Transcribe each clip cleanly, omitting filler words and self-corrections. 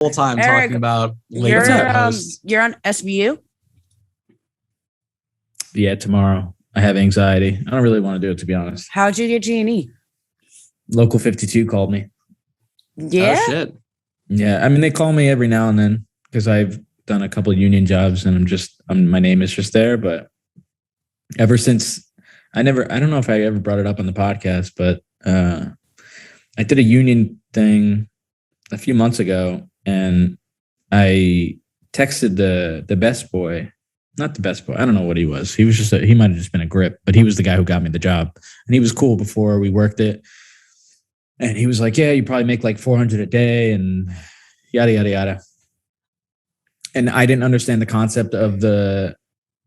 whole time Eric, talking about late you're night hosts. you're on SVU. Yeah, tomorrow. I have anxiety. I don't really want to do it, to be honest. How'd you get G&E? Local 52 called me. Yeah. Oh shit. Yeah, I mean, they call me every now and then because I've done a couple of union jobs and my name is just there. But ever since I don't know if I ever brought it up on the podcast, but I did a union thing a few months ago and I texted the best boy, not the best boy. I don't know what he was. He was he might've just been a grip, but he was the guy who got me the job and he was cool before we worked it. And he was like, yeah, you probably make like 400 a day and yada, yada, yada. And I didn't understand the concept of the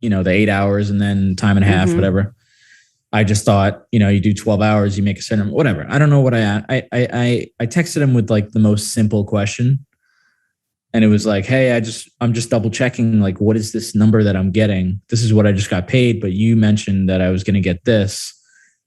8 hours and then time and a half, whatever. I just thought, you do 12 hours, you make a certain, whatever. I don't know what I texted him with like the most simple question. And it was like, hey, I'm just double checking, like, what is this number that I'm getting? This is what I just got paid, but you mentioned that I was going to get this.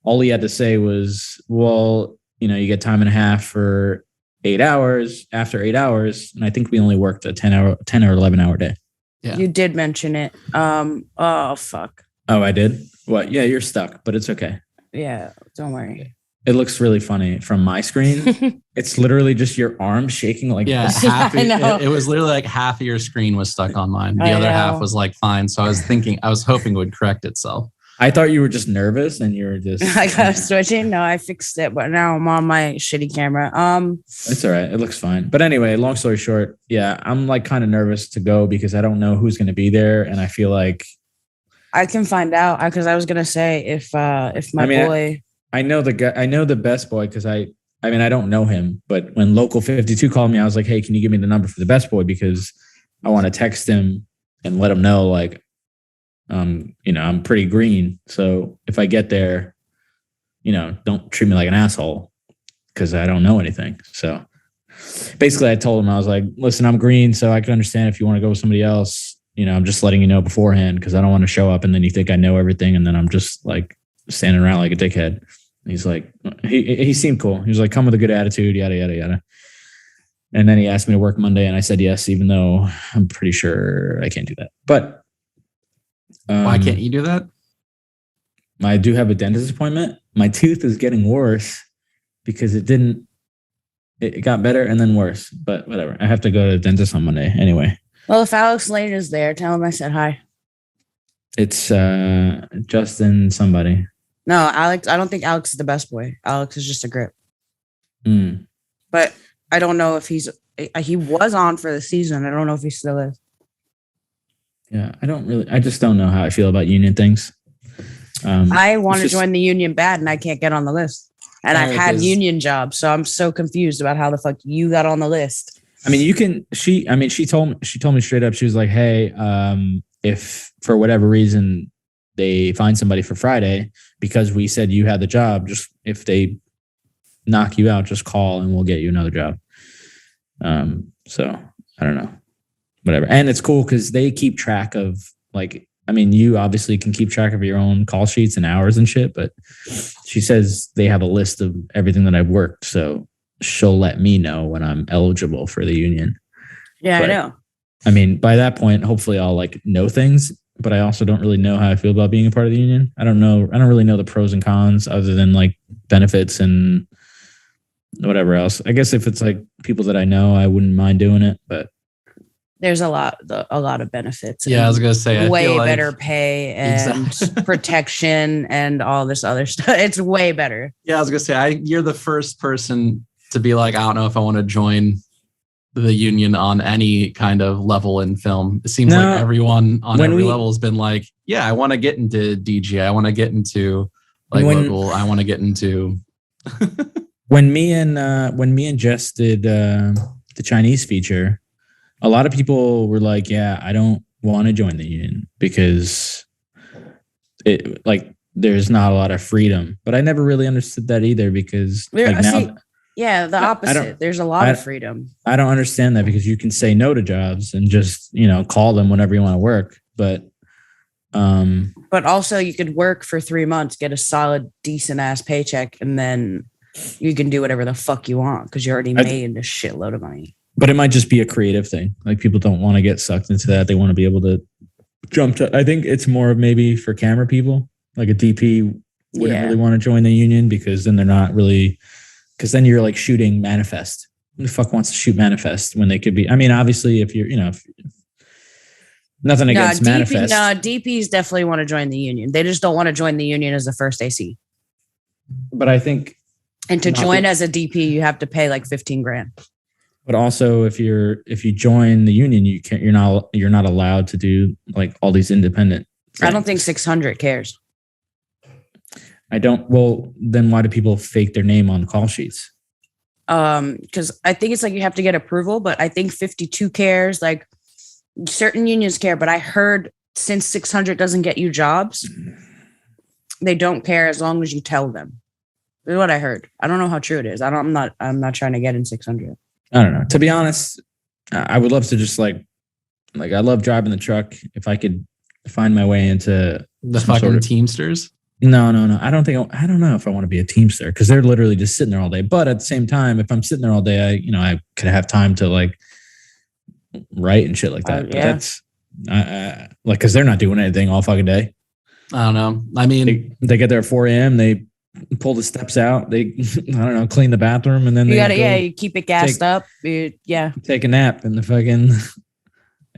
All he had to say was, well, you get time and a half for 8 hours after 8 hours. And I think we only worked a 10 or 11 hour day. Yeah. You did mention it. Oh, fuck. Oh, I did? What? Yeah, you're stuck, but it's okay. Yeah, don't worry. It looks really funny from my screen. It's literally just your arm shaking like this. It was literally like half of your screen was stuck on mine. The other half was like fine. So I was hoping it would correct itself. I thought you were just nervous and you were just I got switching. No, I fixed it, but now I'm on my shitty camera. It's all right. It looks fine. But anyway, long story short, yeah, I'm like kind of nervous to go because I don't know who's going to be there. And I feel like I can find out because I was going to say if my boy. I know the guy, I know the best boy because I don't know him, but when Local 52 called me, I was like, hey, can you give me the number for the best boy? Because I want to text him and let him know, like, I'm pretty green. So if I get there, don't treat me like an asshole because I don't know anything. So basically I told him, I was like, listen, I'm green. So I can understand if you want to go with somebody else, I'm just letting you know beforehand because I don't want to show up and then you think I know everything. And then I'm just like standing around like a dickhead. And he's like, he seemed cool. He was like, come with a good attitude, yada, yada, yada. And then he asked me to work Monday and I said, yes, even though I'm pretty sure I can't do that. But why can't you do that? I do have a dentist appointment. My tooth is getting worse because it got better and then worse, but whatever. I have to go to the dentist on Monday anyway. Well, if Alex Lane is there, tell him I said hi. It's Justin somebody. No, Alex. I don't think Alex is the best boy. Alex is just a grip. But I don't know if he was on for the season. I don't know if he still is. Yeah, I just don't know how I feel about union things. I want to join the union bad and I can't get on the list. And I've had union jobs, so I'm so confused about how the fuck you got on the list. I mean, she told me straight up, she was like, hey, if for whatever reason they find somebody for Friday, because we said you had the job, just if they knock you out, just call and we'll get you another job. So I don't know. Whatever. And it's cool because they keep track of you obviously can keep track of your own call sheets and hours and shit, but she says they have a list of everything that I've worked. So she'll let me know when I'm eligible for the union. Yeah, I know. I mean, by that point, hopefully I'll know things, but I also don't really know how I feel about being a part of the union. I don't really know the pros and cons other than benefits and whatever else. I guess if it's people that I know, I wouldn't mind doing it, but there's a lot of benefits. Yeah, I was gonna say way better pay and protection and all this other stuff. It's way better. Yeah, I was gonna say you're the first person to be like, I don't know if I want to join the union on any kind of level in film. It seems like everyone on every level has been like, yeah, I want to get into DJ. I want to get into local. I want to get into. when me and Jess did the Chinese feature, a lot of people were like, yeah, I don't want to join the union because there's not a lot of freedom. But I never really understood that either because the opposite. There's a lot of freedom. I don't understand that because you can say no to jobs and just, call them whenever you want to work. But also you could work for 3 months, get a solid, decent ass paycheck, and then you can do whatever the fuck you want because you already made a shitload of money. But it might just be a creative thing. Like people don't want to get sucked into that. They want to be able to jump to. I think it's more of maybe for camera people. Like a DP wouldn't really want to join the union because then they're not really. Because then you're like shooting manifest. Who the fuck wants to shoot manifest when they could be? I mean, obviously, if you're, nothing against manifest. No, DPs definitely want to join the union. They just don't want to join the union as a first AC. But I think, and to join as a DP, you have to pay like $15,000. But also, if you join the union, you're not allowed to do like all these independent things. I don't think 600 cares. I don't. Well, then why do people fake their name on call sheets? Because I think it's like you have to get approval, but I think 52 cares. Like certain unions care, but I heard since 600 doesn't get you jobs, they don't care as long as you tell them. That's what I heard. I don't know how true it is. I'm not trying to get in 600. I don't know. To be honest, I would love to just like I love driving the truck. If I could find my way into the fucking Teamsters. No. I don't know if I want to be a Teamster because they're literally just sitting there all day. But at the same time, if I'm sitting there all day, I could have time to like write and shit like that. But that's like, cause they're not doing anything all fucking day. I don't know. I mean, they get there at 4 a.m. They pull the steps out. They, clean the bathroom and then you keep it gassed up. Take a nap in the fucking.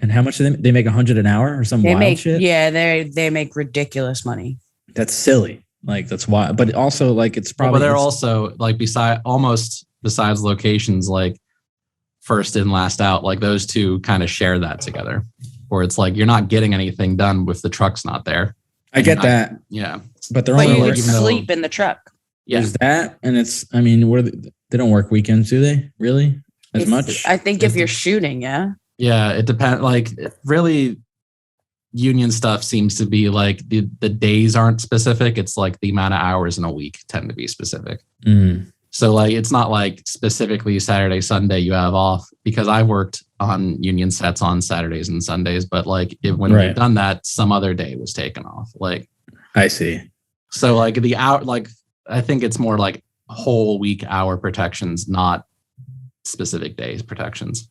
And how much do they make? $100 an hour or some wild shit? Yeah, they make ridiculous money. That's silly. Like that's why, but also like it's probably. But they're also like besides locations, like first in, last out. Like those two kind of share that together, where it's like you're not getting anything done if the truck's not there. I get that. Yeah, but they're only like sleep in the truck. Yeah, there's that, and it's. I mean, they don't work weekends, do they? Really? As much? I think if you're shooting, yeah. Yeah, it depends. Like, really, union stuff seems to be like the days aren't specific. It's like the amount of hours in a week tend to be specific. Mm. So, like, it's not like specifically Saturday, Sunday you have off, because I worked on union sets on Saturdays and Sundays. But like, when we've done that, some other day was taken off. Like, I see. So, like the hour, like I think it's more like whole week hour protections, not specific days protections.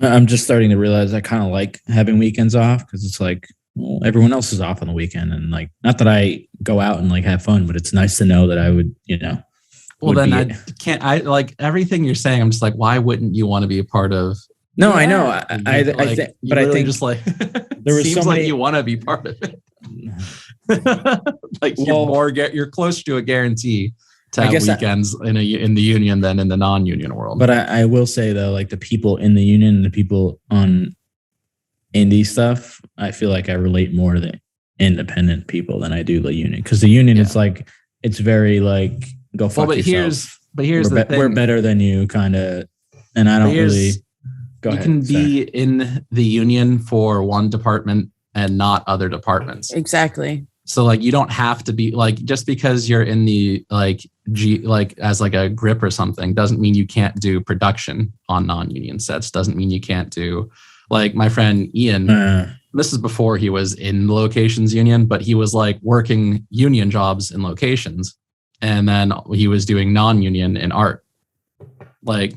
I'm just starting to realize I kind of like having weekends off because it's like, well, everyone else is off on the weekend. And like, not that I go out and like have fun, but it's nice to know that I would, Well, then I like everything you're saying. I'm just like, why wouldn't you want to be a part of? No, I know. I think just like there was seems like you want to be part of it. Like you're closer to a guarantee to have weekends in the union than in the non-union world. But I will say though, like the people in the union and the people on indie stuff, I feel like I relate more to the independent people than I do the union, because the union is like, it's very like go fuck yourself. But here's the thing. We're better than you, kind of, and I don't really. Go ahead. You can be in the union for one department and not other departments. Exactly. So like you don't have to be like, just because you're in the like as like a grip or something doesn't mean you can't do production on non-union sets. Doesn't mean you can't do, like my friend Ian. This is before he was in the locations union, but he was like working union jobs in locations, and then he was doing non-union in art. Like,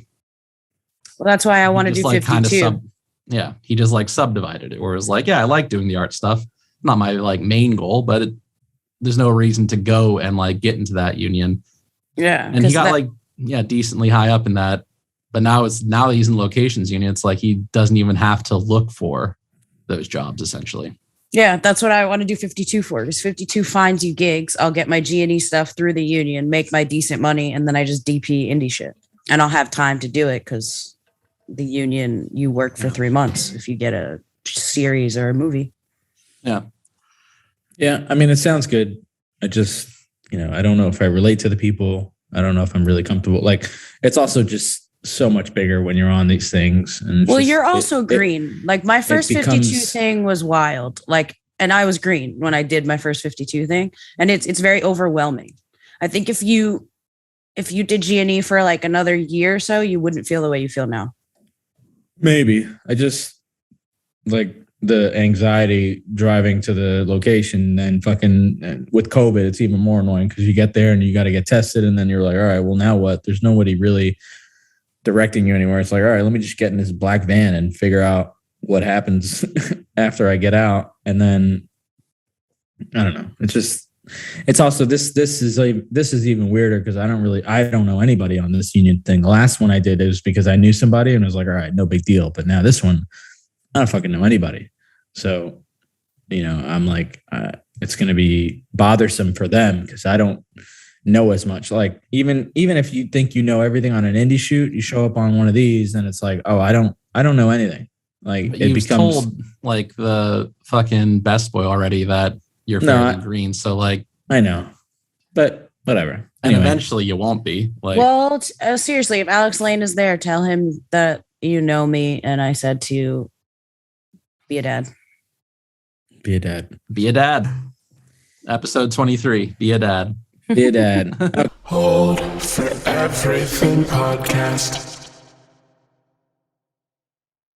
well, that's why I want to do 52. He just like subdivided it, where it was like, yeah, I like doing the art stuff. Not my like main goal, but there's no reason to go and like get into that union. Yeah. And he got decently high up in that. But now that he's in locations union, it's like he doesn't even have to look for those jobs essentially. Yeah, that's what I want to do 52 for. Because 52 finds you gigs. I'll get my G&E stuff through the union, make my decent money, and then I just DP indie shit. And I'll have time to do it because the union, you work for 3 months if you get a series or a movie. Yeah. Yeah. I mean, it sounds good. I just, I don't know if I relate to the people. I don't know if I'm really comfortable. Like, it's also just so much bigger when you're on these things. And you're also green. Like my first 52 thing was wild. Like, and I was green when I did my first 52 thing. And it's very overwhelming. I think if you did G&E for like another year or so, you wouldn't feel the way you feel now. Maybe. I just like the anxiety driving to the location, and fucking with COVID, it's even more annoying because you get there and you got to get tested. And then you're like, all right, well now what? There's nobody really directing you anywhere. It's like, all right, let me just get in this black van and figure out what happens after I get out. And then I don't know. It's also this is even weirder because I don't know anybody on this union thing. The last one I did is because I knew somebody and I was like, all right, no big deal. But now this one, I don't fucking know anybody. So, I'm like, it's going to be bothersome for them because I don't know as much. Like even if you think you know everything on an indie shoot, you show up on one of these and it's like, oh, I don't know anything. Like but it becomes told like the fucking best boy already that you're fairly green. So like, I know, but whatever. And eventually you won't be like, well, seriously, if Alex Lane is there, tell him that you know me. And I said to be a dad. Be a dad. Be a dad. Episode 23. Be a dad. Be a dad. Hold for Everything podcast.